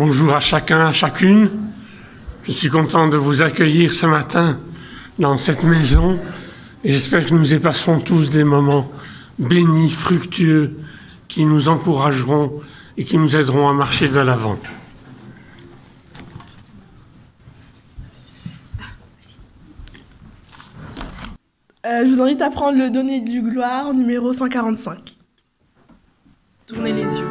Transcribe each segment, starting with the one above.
Bonjour à chacun, à chacune. Je suis content de vous accueillir ce matin dans cette maison et j'espère que nous y passerons tous des moments bénis, fructueux, qui nous encourageront et qui nous aideront à marcher de l'avant. Je vous invite à prendre le donner du gloire numéro 145. Tournez les yeux.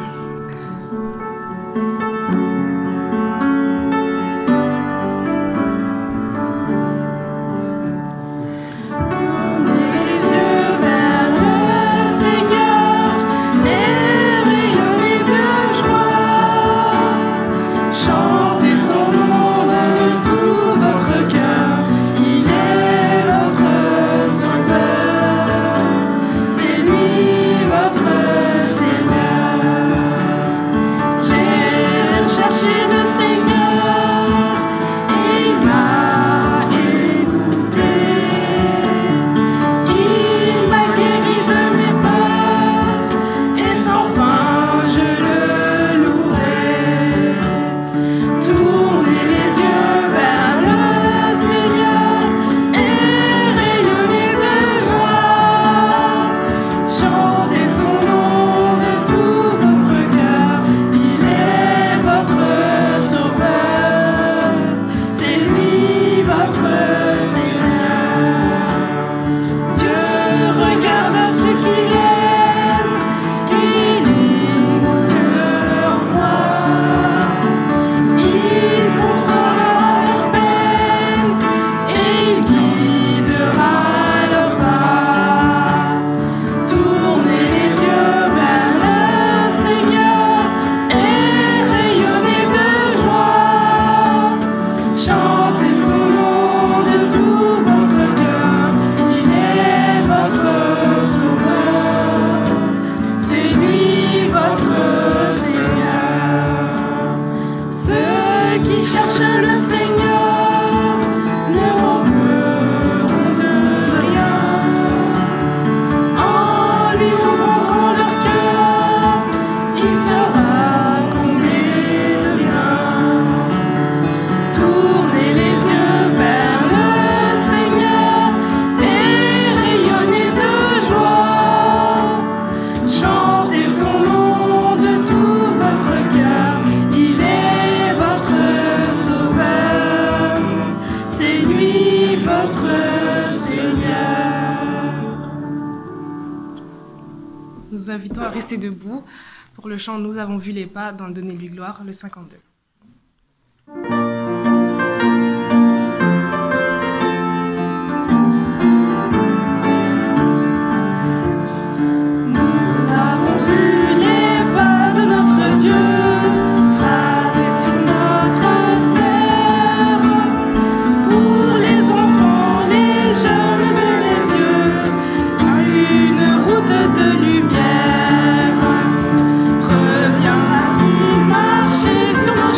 Nous invitons à rester debout pour le chant Nous avons vu les pas dans le Donnez-lui gloire, le 52. Reviens-t-il marcher sur nos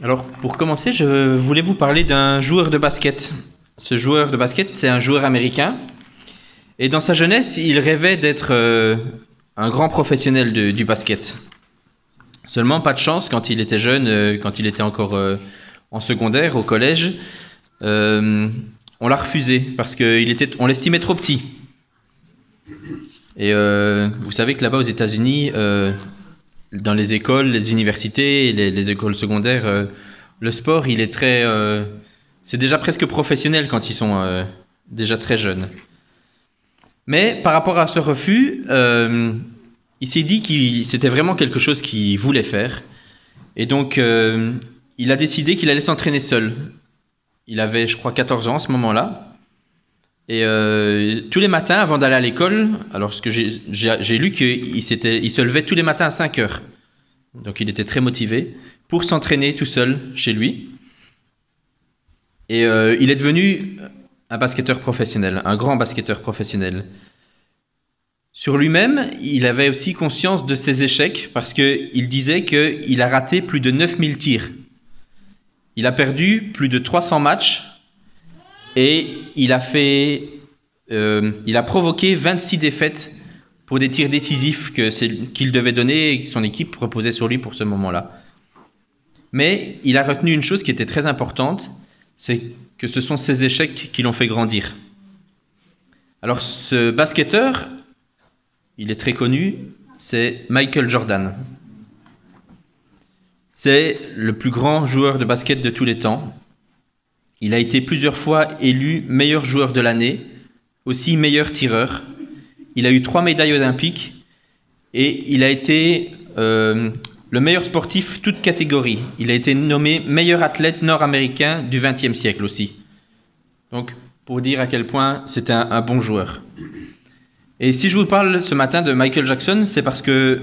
Alors, pour commencer, je voulais vous parler d'un joueur de basket. Ce joueur de basket, c'est un joueur américain. Et dans sa jeunesse, il rêvait d'être un grand professionnel du basket. Seulement, pas de chance, quand il était jeune, quand il était encore en secondaire, au collège, on l'a refusé parce qu'on l'estimait trop petit. Et vous savez que là-bas aux États-Unis, dans les écoles, les universités, les écoles secondaires, le sport, il est très, c'est déjà presque professionnel quand ils sont déjà très jeunes. Mais par rapport à ce refus, il s'est dit que c'était vraiment quelque chose qu'il voulait faire. Et donc, il a décidé qu'il allait s'entraîner seul. Il avait, je crois, 14 ans à ce moment-là. Et tous les matins, avant d'aller à l'école, alors ce que j'ai lu qu'il se levait tous les matins à 5 heures. Donc il était très motivé pour s'entraîner tout seul chez lui. Et il est devenu un basketteur professionnel, un grand basketteur professionnel. Sur lui-même, il avait aussi conscience de ses échecs parce qu'il disait qu'il a raté plus de 9000 tirs. Il a perdu plus de 300 matchs. Et il a provoqué 26 défaites pour des tirs décisifs qu'il devait donner et que son équipe reposait sur lui pour ce moment-là. Mais il a retenu une chose qui était très importante, c'est que ce sont ces échecs qui l'ont fait grandir. Alors ce basketteur, il est très connu, c'est Michael Jordan. C'est le plus grand joueur de basket de tous les temps. Il a été plusieurs fois élu meilleur joueur de l'année, aussi meilleur tireur. Il a eu 3 médailles olympiques et il a été le meilleur sportif toute catégorie. Il a été nommé meilleur athlète nord-américain du XXe siècle aussi. Donc, pour dire à quel point c'était un bon joueur. Et si je vous parle ce matin de Michael Jackson, c'est parce que...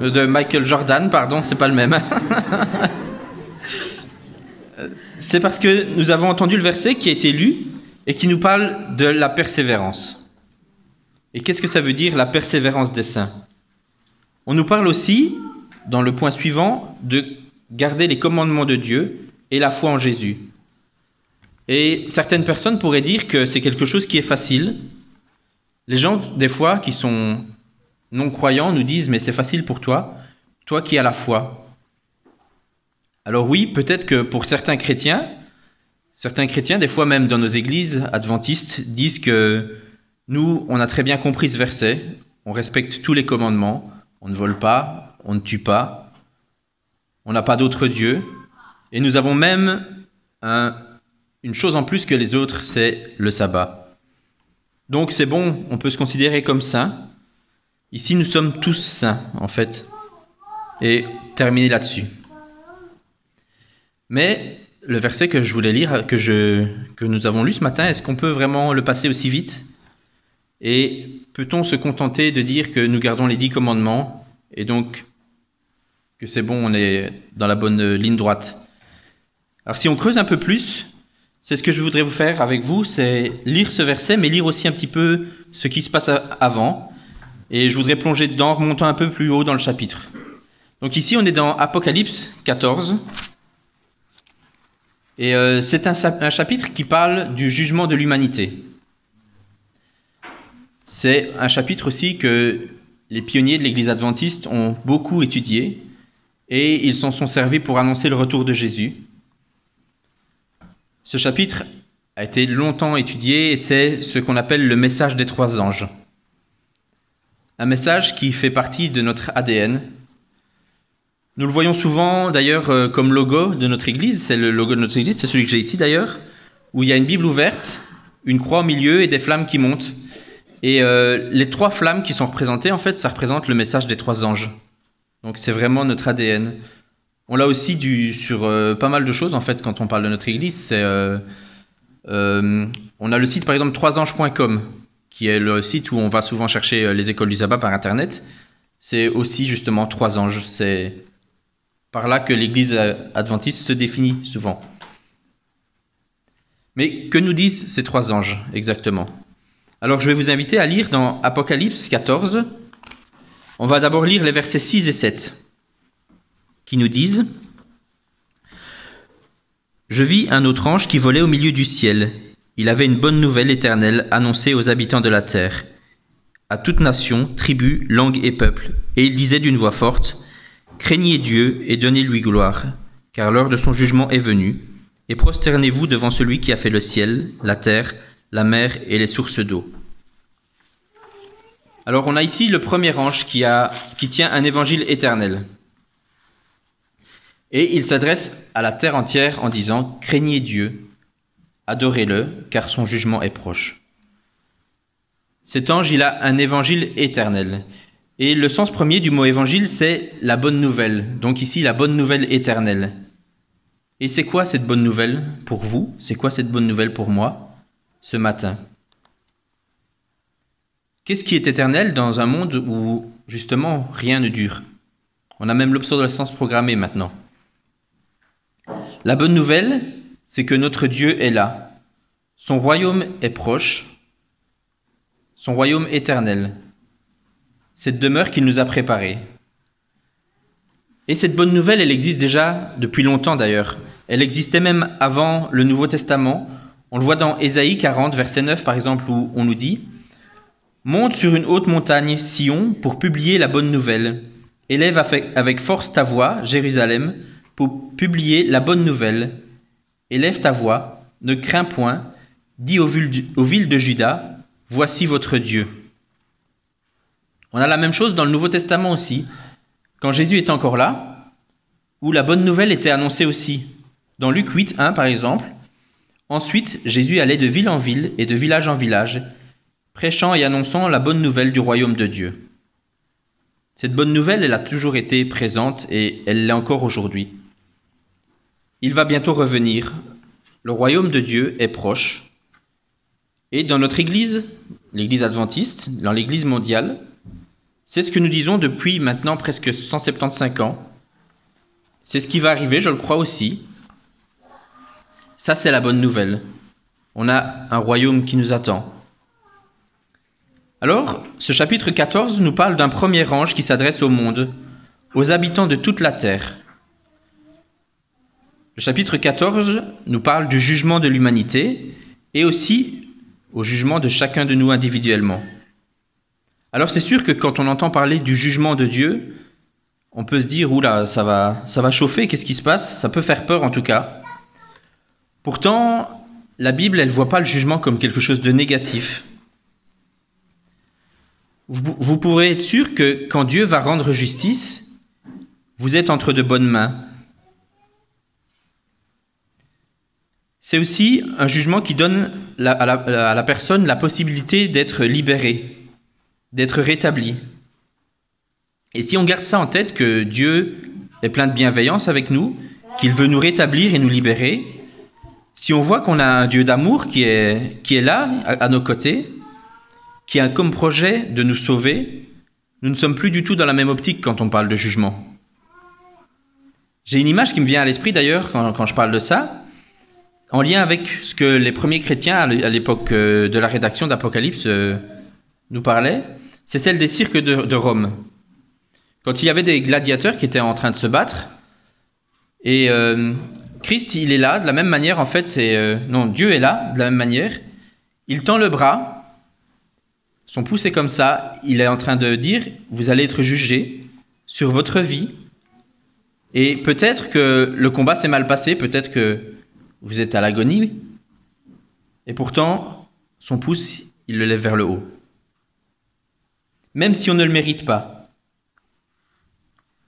de Michael Jordan, pardon, c'est pas le même. C'est parce que nous avons entendu le verset qui a été lu et qui nous parle de la persévérance. Et qu'est-ce que ça veut dire, la persévérance des saints? On nous parle aussi, dans le point suivant, de garder les commandements de Dieu et la foi en Jésus. Et certaines personnes pourraient dire que c'est quelque chose qui est facile. Les gens, des fois, qui sont non-croyants, nous disent « mais c'est facile pour toi, toi qui as la foi ». Alors oui, peut-être que pour certains chrétiens, des fois même dans nos églises adventistes, disent que nous, on a très bien compris ce verset, on respecte tous les commandements, on ne vole pas, on ne tue pas, on n'a pas d'autre Dieu, et nous avons même une chose en plus que les autres, c'est le sabbat. Donc c'est bon, on peut se considérer comme saints. Ici, nous sommes tous saints, en fait, et terminer là-dessus. Mais le verset que je voulais lire, que nous avons lu ce matin, est-ce qu'on peut vraiment le passer aussi vite? Et peut-on se contenter de dire que nous gardons les 10 commandements et donc que c'est bon, on est dans la bonne ligne droite? Alors si on creuse un peu plus, c'est ce que je voudrais vous faire avec vous, c'est lire ce verset, mais lire aussi un petit peu ce qui se passe avant. Et je voudrais plonger dedans, remontant un peu plus haut dans le chapitre. Donc ici, on est dans Apocalypse 14. Et c'est un chapitre qui parle du jugement de l'humanité. C'est un chapitre aussi que les pionniers de l'Église adventiste ont beaucoup étudié et ils s'en sont servis pour annoncer le retour de Jésus. Ce chapitre a été longtemps étudié et c'est ce qu'on appelle le message des 3 anges. Un message qui fait partie de notre ADN. Nous le voyons souvent d'ailleurs comme logo de notre église, c'est le logo de notre église, c'est celui que j'ai ici d'ailleurs, où il y a une Bible ouverte, une croix au milieu et des flammes qui montent. Et les 3 flammes qui sont représentées, en fait, ça représente le message des 3 anges. Donc c'est vraiment notre ADN. On l'a aussi sur pas mal de choses, en fait, quand on parle de notre église. On a le site, par exemple, 3anges.com, qui est le site où on va souvent chercher les écoles du sabbat par Internet. C'est aussi justement 3 anges. C'est par là que l'Église adventiste se définit souvent. Mais que nous disent ces 3 anges exactement? Alors je vais vous inviter à lire dans Apocalypse 14. On va d'abord lire les versets 6 et 7 qui nous disent Je vis un autre ange qui volait au milieu du ciel. Il avait une bonne nouvelle éternelle annoncée aux habitants de la terre, à toute nation, tribu, langue et peuple. Et il disait d'une voix forte, « Craignez Dieu et donnez-lui gloire, car l'heure de son jugement est venue, et prosternez-vous devant celui qui a fait le ciel, la terre, la mer et les sources d'eau. » Alors on a ici le premier ange qui tient un évangile éternel. Et il s'adresse à la terre entière en disant « Craignez Dieu, adorez-le, car son jugement est proche. » Cet ange, il a un évangile éternel. Et le sens premier du mot évangile, c'est la bonne nouvelle. Donc ici, la bonne nouvelle éternelle. Et c'est quoi cette bonne nouvelle pour vous? C'est quoi cette bonne nouvelle pour moi ce matin? Qu'est-ce qui est éternel dans un monde où, justement, rien ne dure? On a même l'obsolescence programmée maintenant. La bonne nouvelle, c'est que notre Dieu est là. Son royaume est proche. Son royaume éternel. Cette demeure qu'il nous a préparée. Et cette bonne nouvelle, elle existe déjà depuis longtemps d'ailleurs. Elle existait même avant le Nouveau Testament. On le voit dans Ésaïe 40, verset 9 par exemple, où on nous dit « Monte sur une haute montagne, Sion, pour publier la bonne nouvelle. Élève avec force ta voix, Jérusalem, pour publier la bonne nouvelle. Élève ta voix, ne crains point, dis aux villes de Juda, voici votre Dieu. » On a la même chose dans le Nouveau Testament aussi, quand Jésus est encore là, où la bonne nouvelle était annoncée aussi. Dans Luc 8, 1 par exemple, « Ensuite, Jésus allait de ville en ville et de village en village, prêchant et annonçant la bonne nouvelle du royaume de Dieu. » Cette bonne nouvelle, elle a toujours été présente et elle l'est encore aujourd'hui. Il va bientôt revenir. Le royaume de Dieu est proche. Et dans notre Église, l'Église adventiste, dans l'Église mondiale, c'est ce que nous disons depuis maintenant presque 175 ans. C'est ce qui va arriver, je le crois aussi. Ça, c'est la bonne nouvelle. On a un royaume qui nous attend. Alors, ce chapitre 14 nous parle d'un premier ange qui s'adresse au monde, aux habitants de toute la terre. Le chapitre 14 nous parle du jugement de l'humanité et aussi au jugement de chacun de nous individuellement. Alors c'est sûr que quand on entend parler du jugement de Dieu, on peut se dire « Oula, ça va chauffer, qu'est-ce qui se passe ?» Ça peut faire peur en tout cas. Pourtant, la Bible, elle ne voit pas le jugement comme quelque chose de négatif. Vous pourrez être sûr que quand Dieu va rendre justice, vous êtes entre de bonnes mains. C'est aussi un jugement qui donne à la personne la possibilité d'être libérée, d'être rétablie. Et si on garde ça en tête, que Dieu est plein de bienveillance avec nous, qu'il veut nous rétablir et nous libérer, si on voit qu'on a un Dieu d'amour qui est là, à nos côtés, qui a comme projet de nous sauver, nous ne sommes plus du tout dans la même optique quand on parle de jugement. J'ai une image qui me vient à l'esprit d'ailleurs quand je parle de ça, en lien avec ce que les premiers chrétiens à l'époque de la rédaction d'Apocalypse nous parlaient, c'est celle des cirques de Rome. Quand il y avait des gladiateurs qui étaient en train de se battre, et Christ, il est là de la même manière, en fait, Dieu est là de la même manière, il tend le bras, son pouce est comme ça, il est en train de dire, vous allez être jugés sur votre vie, et peut-être que le combat s'est mal passé, peut-être que vous êtes à l'agonie, et pourtant, son pouce, il le lève vers le haut. Même si on ne le mérite pas.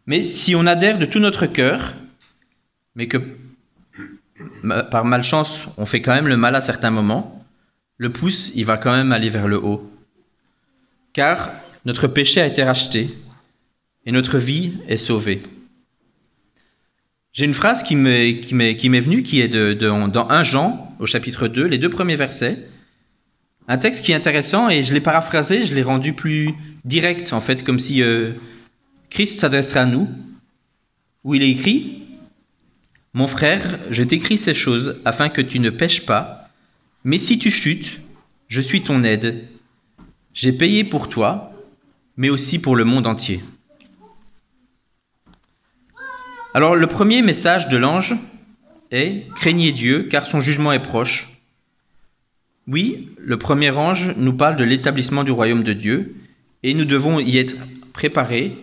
Mais si on adhère de tout notre cœur, mais que par malchance, on fait quand même le mal à certains moments, le pouce, il va quand même aller vers le haut. Car notre péché a été racheté et notre vie est sauvée. J'ai une phrase qui m'est venue, qui est dans 1 Jean, au chapitre 2, les 2 premiers versets. Un texte qui est intéressant et je l'ai paraphrasé, je l'ai rendu plus direct, en fait, comme si Christ s'adresserait à nous, où il est écrit « Mon frère, je t'écris ces choses afin que tu ne pêches pas, mais si tu chutes, je suis ton aide. J'ai payé pour toi, mais aussi pour le monde entier. » Alors, le premier message de l'ange est « Craignez Dieu, car son jugement est proche ». Oui, le premier ange nous parle de l'établissement du royaume de Dieu, et nous devons y être préparés,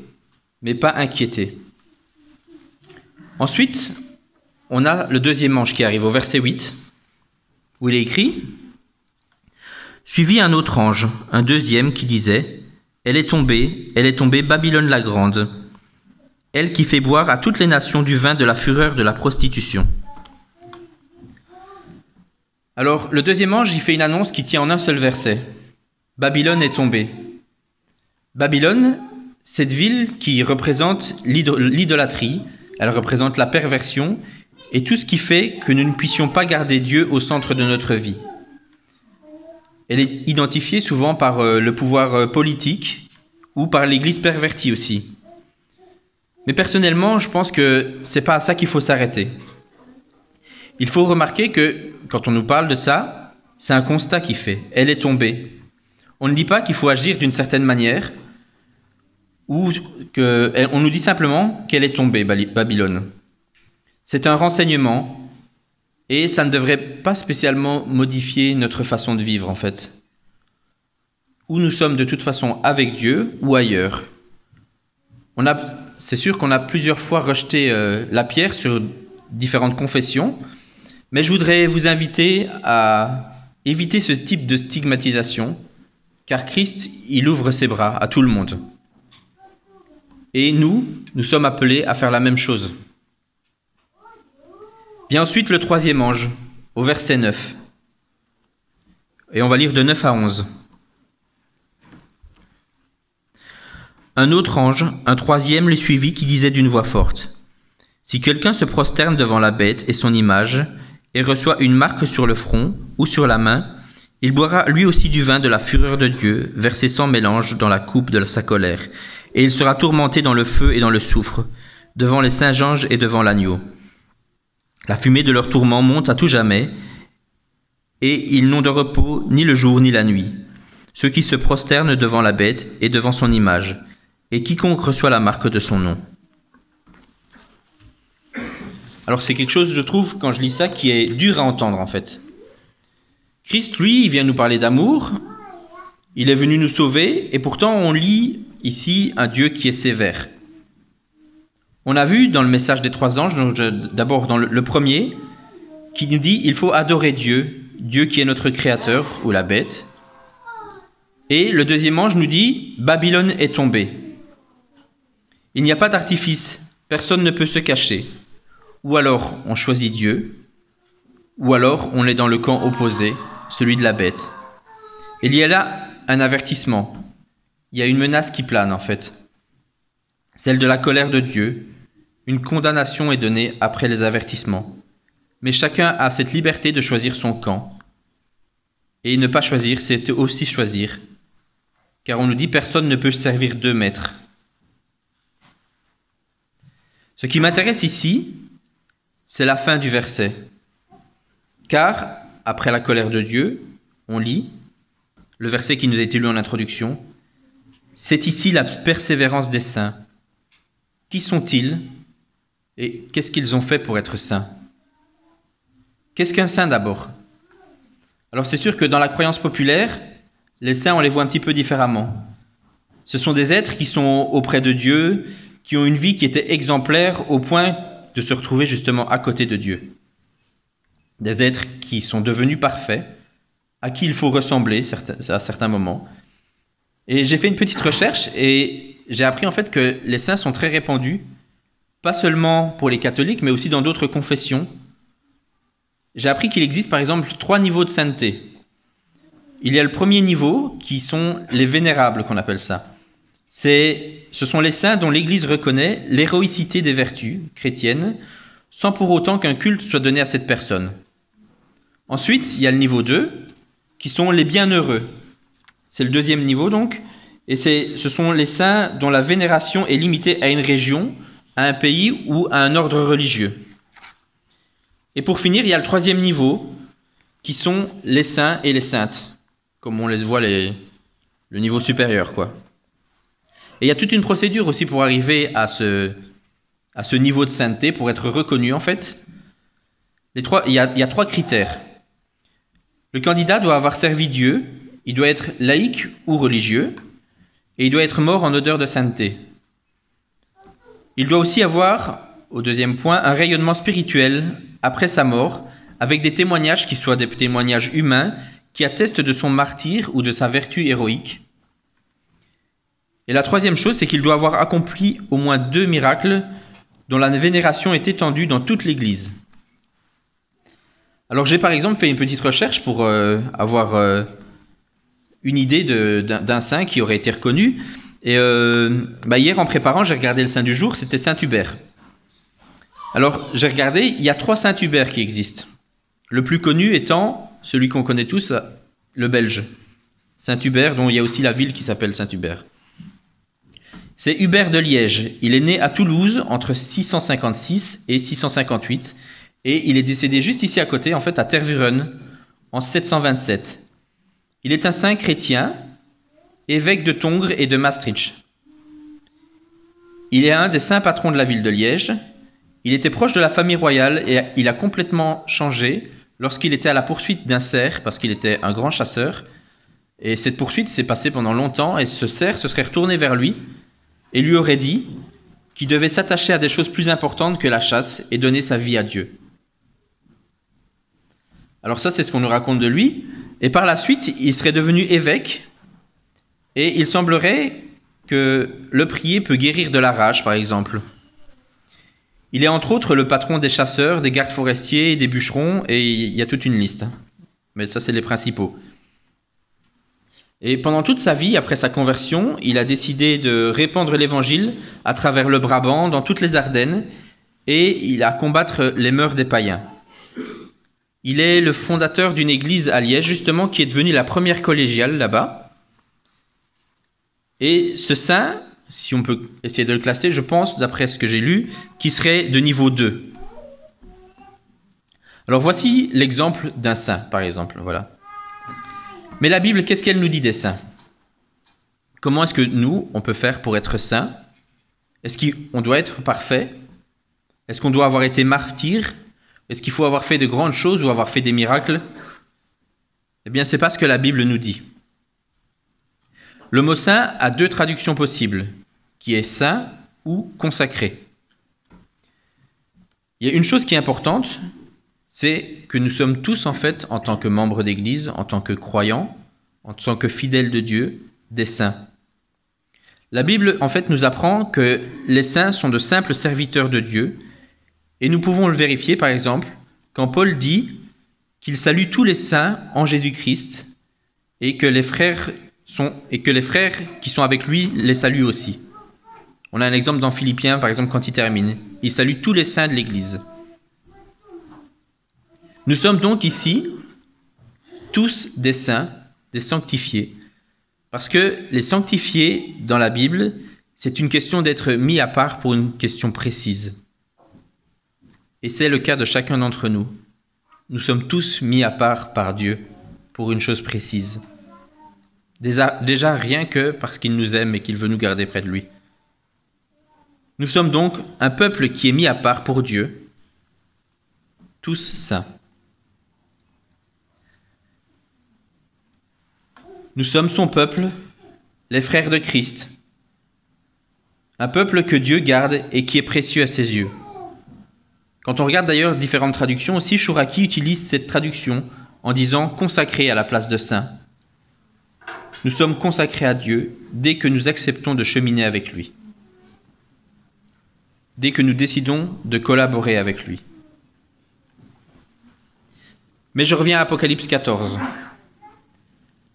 mais pas inquiétés. Ensuite, on a le deuxième ange qui arrive au verset 8, où il est écrit « Suivit un autre ange, un deuxième, qui disait « elle est tombée, Babylone la grande, elle qui fait boire à toutes les nations du vin de la fureur de la prostitution. » Alors, le deuxième ange, il fait une annonce qui tient en un seul verset. Babylone est tombée. Babylone, cette ville qui représente l'idolâtrie, elle représente la perversion et tout ce qui fait que nous ne puissions pas garder Dieu au centre de notre vie. Elle est identifiée souvent par le pouvoir politique ou par l'Église pervertie aussi. Mais personnellement, je pense que c'est pas à ça qu'il faut s'arrêter. Il faut remarquer que quand on nous parle de ça, c'est un constat qu'il fait. Elle est tombée. On ne dit pas qu'il faut agir d'une certaine manière, ou on nous dit simplement qu'elle est tombée, Babylone. C'est un renseignement, et ça ne devrait pas spécialement modifier notre façon de vivre, en fait. Où nous sommes de toute façon avec Dieu ou ailleurs. C'est sûr qu'on a plusieurs fois rejeté la pierre sur différentes confessions, mais je voudrais vous inviter à éviter ce type de stigmatisation, car Christ, il ouvre ses bras à tout le monde. Et nous sommes appelés à faire la même chose. Vient ensuite le troisième ange, au verset 9. Et on va lire de 9 à 11. Un autre ange, un troisième, les suivit qui disait d'une voix forte. Si quelqu'un se prosterne devant la bête et son image, et reçoit une marque sur le front ou sur la main, il boira lui aussi du vin de la fureur de Dieu, versé sans mélange dans la coupe de sa colère, et il sera tourmenté dans le feu et dans le soufre, devant les saints anges et devant l'agneau. La fumée de leur tourment monte à tout jamais, et ils n'ont de repos ni le jour ni la nuit, ceux qui se prosternent devant la bête et devant son image, et quiconque reçoit la marque de son nom. Alors c'est quelque chose, je trouve, quand je lis ça, qui est dur à entendre en fait. Christ, lui, il vient nous parler d'amour, il est venu nous sauver, et pourtant on lit ici un Dieu qui est sévère. On a vu dans le message des trois anges, d'abord dans le premier, qui nous dit il faut adorer Dieu, Dieu qui est notre créateur, ou la bête. Et le deuxième ange nous dit Babylone est tombée. Il n'y a pas d'artifice, personne ne peut se cacher. Ou alors on choisit Dieu, ou alors on est dans le camp opposé, celui de la bête. Il y a là un avertissement. Il y a une menace qui plane en fait. Celle de la colère de Dieu. Une condamnation est donnée après les avertissements. Mais chacun a cette liberté de choisir son camp. Et ne pas choisir, c'est aussi choisir. Car on nous dit personne ne peut servir deux maîtres. Ce qui m'intéresse ici, c'est la fin du verset. Car, après la colère de Dieu, on lit, le verset qui nous a été lu en introduction, c'est ici la persévérance des saints. Qui sont-ils et qu'est-ce qu'ils ont fait pour être saints? Qu'est-ce qu'un saint d'abord? Alors c'est sûr que dans la croyance populaire, les saints on les voit un petit peu différemment. Ce sont des êtres qui sont auprès de Dieu, qui ont une vie qui était exemplaire au point de se retrouver justement à côté de Dieu. Des êtres qui sont devenus parfaits, à qui il faut ressembler à certains moments. Et j'ai fait une petite recherche et j'ai appris en fait que les saints sont très répandus, pas seulement pour les catholiques, mais aussi dans d'autres confessions. J'ai appris qu'il existe par exemple 3 niveaux de sainteté. Il y a le premier niveau, qui sont les vénérables, qu'on appelle ça. Ce sont les saints dont l'Église reconnaît l'héroïcité des vertus chrétiennes, sans pour autant qu'un culte soit donné à cette personne. Ensuite, il y a le niveau 2, qui sont les bienheureux. C'est le deuxième niveau donc, et ce sont les saints dont la vénération est limitée à une région, à un pays ou à un ordre religieux. Et pour finir, il y a le troisième niveau, qui sont les saints et les saintes, comme on les voit le niveau supérieur, quoi. Et il y a toute une procédure aussi pour arriver à ce niveau de sainteté, pour être reconnu en fait. Il y a 3 critères. Le candidat doit avoir servi Dieu, il doit être laïque ou religieux, et il doit être mort en odeur de sainteté. Il doit aussi avoir, au deuxième point, un rayonnement spirituel après sa mort, avec des témoignages qui soient des témoignages humains, qui attestent de son martyre ou de sa vertu héroïque. Et la troisième chose, c'est qu'il doit avoir accompli au moins 2 miracles dont la vénération est étendue dans toute l'Église. Alors j'ai par exemple fait une petite recherche pour avoir une idée d'un saint qui aurait été reconnu. Et hier en préparant, j'ai regardé le saint du jour, c'était saint Hubert. Alors j'ai regardé, il y a 3 saint Hubert qui existent. Le plus connu étant celui qu'on connaît tous, le Belge, saint Hubert, dont il y a aussi la ville qui s'appelle saint Hubert. C'est Hubert de Liège. Il est né à Toulouse entre 656 et 658 et il est décédé juste ici à côté, en fait à Tervuren, en 727. Il est un saint chrétien, évêque de Tongres et de Maastricht. Il est un des saints patrons de la ville de Liège. Il était proche de la famille royale et il a complètement changé lorsqu'il était à la poursuite d'un cerf, parce qu'il était un grand chasseur. Et cette poursuite s'est passée pendant longtemps et ce cerf se serait retourné vers lui et lui aurait dit qu'il devait s'attacher à des choses plus importantes que la chasse et donner sa vie à Dieu. Alors ça, c'est ce qu'on nous raconte de lui. Et par la suite, il serait devenu évêque et il semblerait que le prier peut guérir de la rage, par exemple. Il est entre autres le patron des chasseurs, des gardes forestiers, des bûcherons, et il y a toute une liste. Mais ça, c'est les principaux. Et pendant toute sa vie, après sa conversion, il a décidé de répandre l'évangile à travers le Brabant, dans toutes les Ardennes, et il a combattre les mœurs des païens. Il est le fondateur d'une église à Liège, justement, qui est devenue la première collégiale là-bas. Et ce saint, si on peut essayer de le classer, je pense, d'après ce que j'ai lu, qui serait de niveau 2. Alors voici l'exemple d'un saint, par exemple, voilà. Mais la Bible, qu'est-ce qu'elle nous dit des saints? Comment est-ce que nous, on peut faire pour être saints? Est-ce qu'on doit être parfait? Est-ce qu'on doit avoir été martyr? Est-ce qu'il faut avoir fait de grandes choses ou avoir fait des miracles? Eh bien, c'est pas ce que la Bible nous dit. Le mot saint a 2 traductions possibles, qui est saint ou consacré. Il y a une chose qui est importante, c'est que nous sommes tous, en fait, en tant que membres d'Église, en tant que croyants, en tant que fidèles de Dieu, des saints. La Bible, en fait, nous apprend que les saints sont de simples serviteurs de Dieu, et nous pouvons le vérifier, par exemple, quand Paul dit qu'il salue tous les saints en Jésus-Christ, et que les frères qui sont avec lui les saluent aussi. On a un exemple dans Philippiens, par exemple, quand il termine. Il salue tous les saints de l'Église. Nous sommes donc ici tous des saints, des sanctifiés, parce que les sanctifiés dans la Bible, c'est une question d'être mis à part pour une question précise. Et c'est le cas de chacun d'entre nous. Nous sommes tous mis à part par Dieu pour une chose précise. Déjà rien que parce qu'il nous aime et qu'il veut nous garder près de lui. Nous sommes donc un peuple qui est mis à part pour Dieu, tous saints. Nous sommes son peuple, les frères de Christ. Un peuple que Dieu garde et qui est précieux à ses yeux. Quand on regarde d'ailleurs différentes traductions aussi, Chouraki utilise cette traduction en disant « consacré » à la place de « saint ». Nous sommes consacrés à Dieu dès que nous acceptons de cheminer avec lui. Dès que nous décidons de collaborer avec lui. Mais je reviens à Apocalypse 14.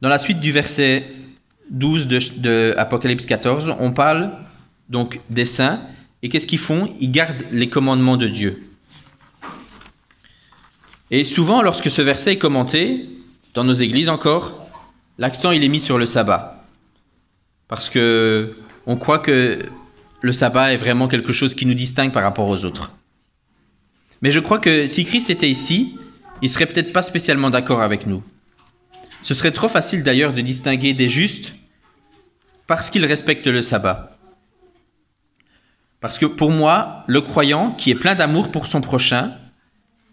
Dans la suite du verset 12 de Apocalypse 14, on parle donc des saints. Et qu'est-ce qu'ils font? Ils gardent les commandements de Dieu. Et souvent, lorsque ce verset est commenté, dans nos églises encore, l'accent il est mis sur le sabbat. Parce que on croit que le sabbat est vraiment quelque chose qui nous distingue par rapport aux autres. Mais je crois que si Christ était ici, il serait peut-être pas spécialement d'accord avec nous. Ce serait trop facile d'ailleurs de distinguer des justes parce qu'ils respectent le sabbat. Parce que pour moi, le croyant qui est plein d'amour pour son prochain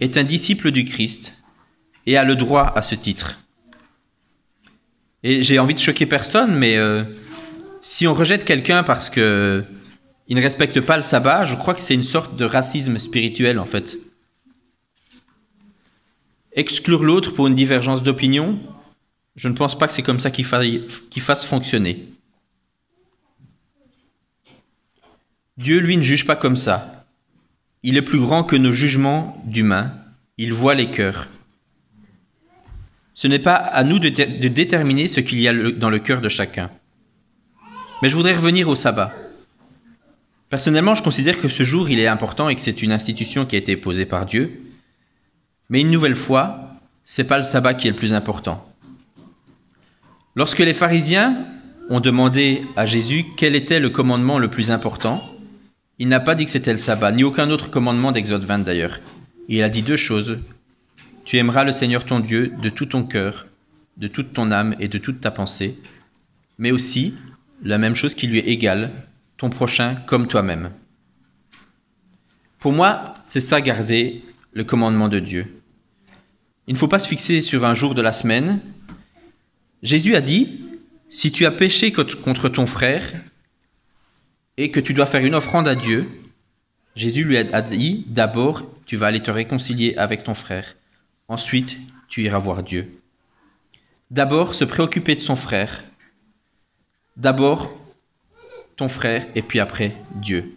est un disciple du Christ et a le droit à ce titre. Et j'ai envie de choquer personne, mais si on rejette quelqu'un parce qu'il ne respecte pas le sabbat, je crois que c'est une sorte de racisme spirituel en fait. Exclure l'autre pour une divergence d'opinion, je ne pense pas que c'est comme ça qu'il fasse fonctionner. Dieu, lui, ne juge pas comme ça. Il est plus grand que nos jugements d'humains. Il voit les cœurs. Ce n'est pas à nous de déterminer ce qu'il y a dans le cœur de chacun. Mais je voudrais revenir au sabbat. Personnellement, je considère que ce jour, il est important et que c'est une institution qui a été posée par Dieu. Mais une nouvelle fois, c'est pas le sabbat qui est le plus important. Lorsque les pharisiens ont demandé à Jésus quel était le commandement le plus important, il n'a pas dit que c'était le sabbat, ni aucun autre commandement d'Exode 20 d'ailleurs. Il a dit deux choses. Tu aimeras le Seigneur ton Dieu de tout ton cœur, de toute ton âme et de toute ta pensée, mais aussi, la même chose qui lui est égale, ton prochain comme toi-même. Pour moi, c'est ça garder le commandement de Dieu. Il ne faut pas se fixer sur un jour de la semaine. Jésus a dit, si tu as péché contre ton frère et que tu dois faire une offrande à Dieu, Jésus lui a dit, d'abord, tu vas aller te réconcilier avec ton frère. Ensuite, tu iras voir Dieu. D'abord, se préoccuper de son frère. D'abord, ton frère, et puis après, Dieu.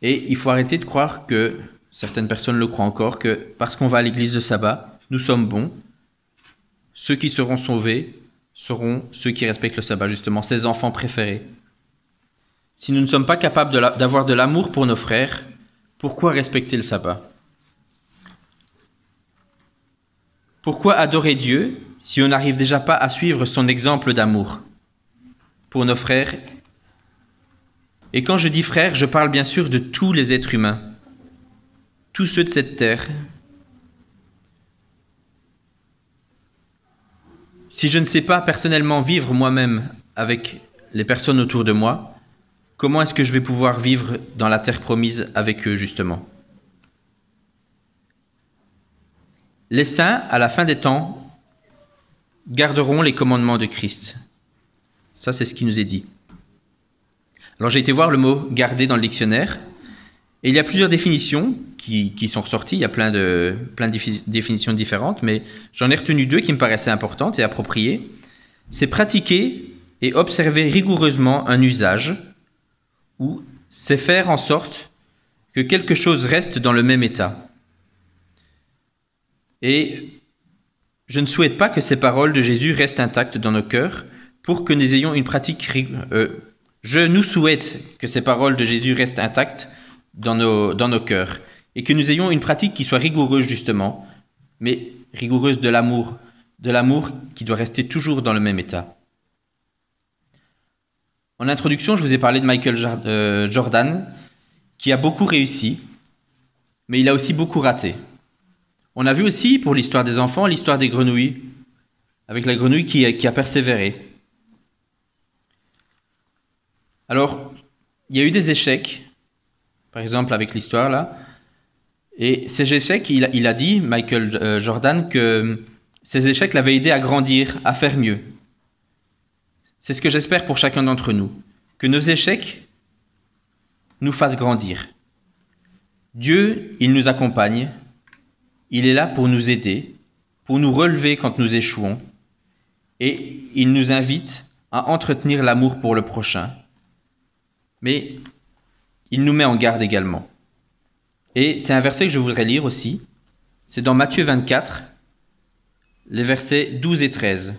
Et il faut arrêter de croire que, certaines personnes le croient encore, que parce qu'on va à l'église de sabbat, nous sommes bons. Ceux qui seront sauvés seront ceux qui respectent le sabbat, justement, ses enfants préférés. Si nous ne sommes pas capables d'avoir de l'amour pour nos frères, pourquoi respecter le sabbat? Pourquoi adorer Dieu si on n'arrive déjà pas à suivre son exemple d'amour pour nos frères? Et quand je dis frères, je parle bien sûr de tous les êtres humains, tous ceux de cette terre. Si je ne sais pas personnellement vivre moi-même avec les personnes autour de moi, comment est-ce que je vais pouvoir vivre dans la terre promise avec eux, justement? Les saints, à la fin des temps, garderont les commandements de Christ. Ça, c'est ce qui nous est dit. Alors, j'ai été voir le mot « garder » dans le dictionnaire, et il y a plusieurs définitions qui sont ressorties. Il y a plein de définitions différentes, mais j'en ai retenu deux qui me paraissaient importantes et appropriées. C'est pratiquer et observer rigoureusement un usage, ou c'est faire en sorte que quelque chose reste dans le même état. Et je ne souhaite pas que ces paroles de Jésus restent intactes dans nos cœurs pour que nous ayons une pratique... je nous souhaite que ces paroles de Jésus restent intactes dans nos cœurs et que nous ayons une pratique qui soit rigoureuse justement, mais rigoureuse de l'amour qui doit rester toujours dans le même état. En introduction, je vous ai parlé de Michael Jordan, qui a beaucoup réussi, mais il a aussi beaucoup raté. On a vu aussi, pour l'histoire des enfants, l'histoire des grenouilles, avec la grenouille qui a persévéré. Alors, il y a eu des échecs, par exemple avec l'histoire là, et ces échecs, il a dit, Michael Jordan, que ces échecs l'avaient aidé à grandir, à faire mieux. C'est ce que j'espère pour chacun d'entre nous, que nos échecs nous fassent grandir. Dieu, il nous accompagne, il est là pour nous aider, pour nous relever quand nous échouons, et il nous invite à entretenir l'amour pour le prochain. Mais il nous met en garde également. Et c'est un verset que je voudrais lire aussi. C'est dans Matthieu 24, les versets 12 et 13.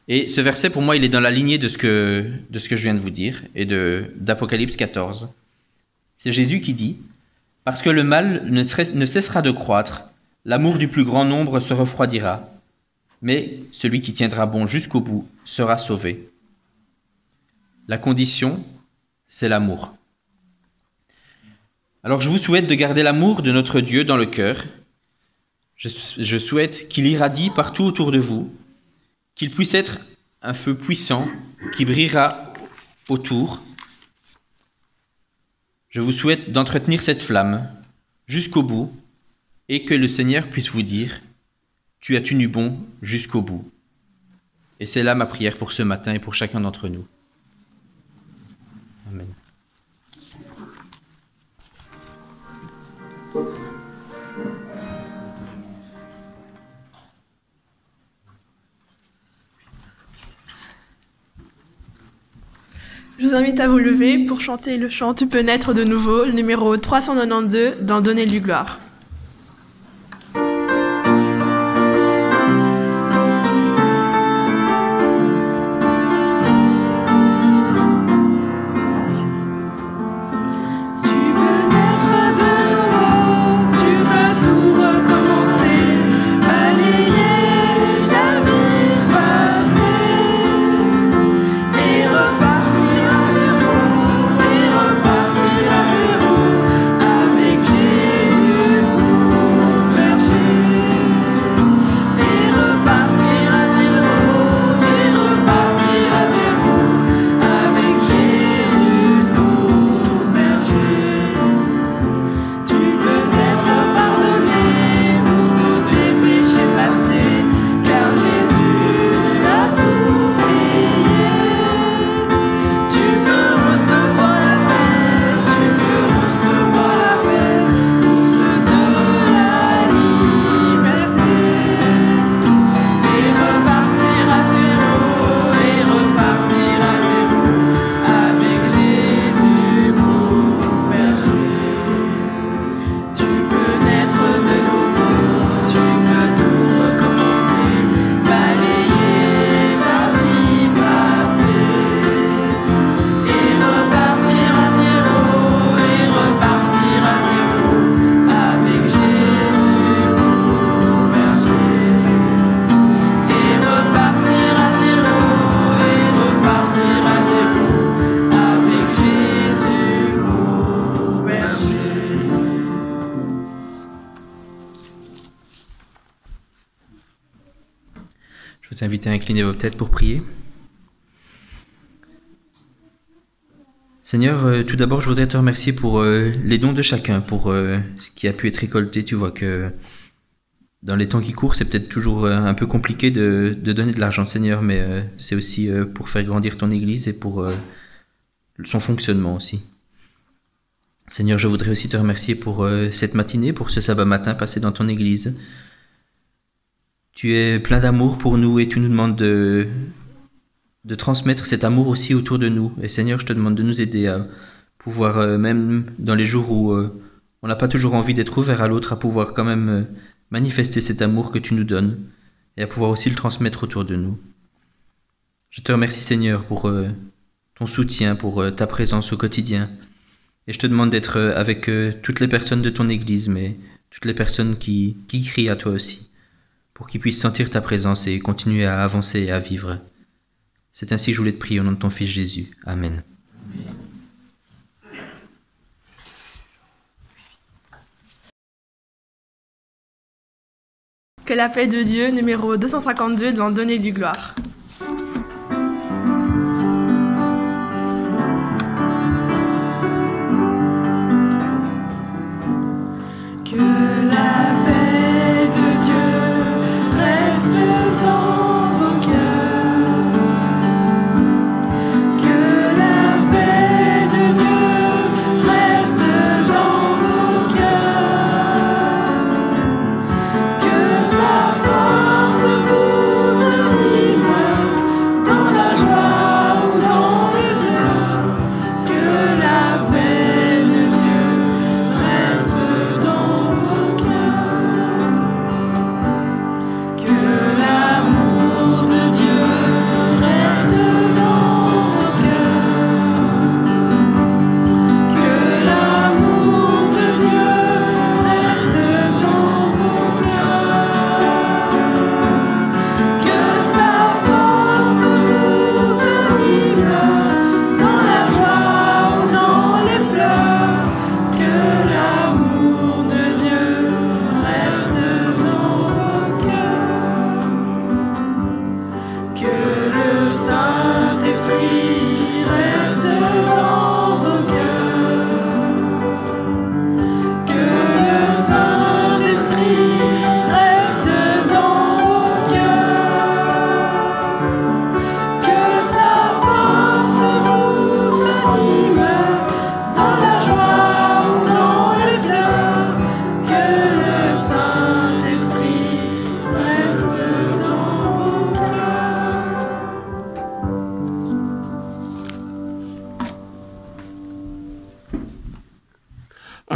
Et ce verset, pour moi, il est dans la lignée de ce que je viens de vous dire, et d'Apocalypse 14. C'est Jésus qui dit « Parce que le mal ne cessera de croître, l'amour du plus grand nombre se refroidira, mais celui qui tiendra bon jusqu'au bout sera sauvé. » La condition, c'est l'amour. Alors je vous souhaite de garder l'amour de notre Dieu dans le cœur. Je souhaite qu'il irradie partout autour de vous, qu'il puisse être un feu puissant qui brillera autour. Je vous souhaite d'entretenir cette flamme jusqu'au bout et que le Seigneur puisse vous dire « Tu as tenu bon jusqu'au bout ». Et c'est là ma prière pour ce matin et pour chacun d'entre nous. Amen. Je vous invite à vous lever pour chanter le chant « Tu peux naître de nouveau », le numéro 392 dans « Donner lui gloire ». Je vous invite à incliner vos têtes pour prier. Seigneur, tout d'abord, je voudrais te remercier pour les dons de chacun, pour ce qui a pu être récolté. Tu vois que dans les temps qui courent, c'est peut-être toujours un peu compliqué de donner de l'argent, Seigneur, mais c'est aussi pour faire grandir ton Église et pour son fonctionnement aussi. Seigneur, je voudrais aussi te remercier pour cette matinée, pour ce sabbat matin passé dans ton Église. Tu es plein d'amour pour nous et tu nous demandes de transmettre cet amour aussi autour de nous. Et Seigneur, je te demande de nous aider à pouvoir, même dans les jours où on n'a pas toujours envie d'être ouvert à l'autre, à pouvoir quand même manifester cet amour que tu nous donnes et à pouvoir aussi le transmettre autour de nous. Je te remercie Seigneur pour ton soutien, pour ta présence au quotidien. Et je te demande d'être avec toutes les personnes de ton Église, mais toutes les personnes qui crient à toi aussi, pour qu'ils puissent sentir ta présence et continuer à avancer et à vivre. C'est ainsi que je voulais te prier au nom de ton Fils Jésus. Amen. Que la paix de Dieu, numéro 252, dans Donner du gloire. Que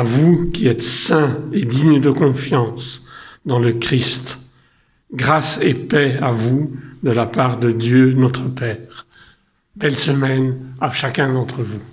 À vous qui êtes saints et dignes de confiance dans le Christ, grâce et paix à vous de la part de Dieu notre Père. Belle semaine à chacun d'entre vous.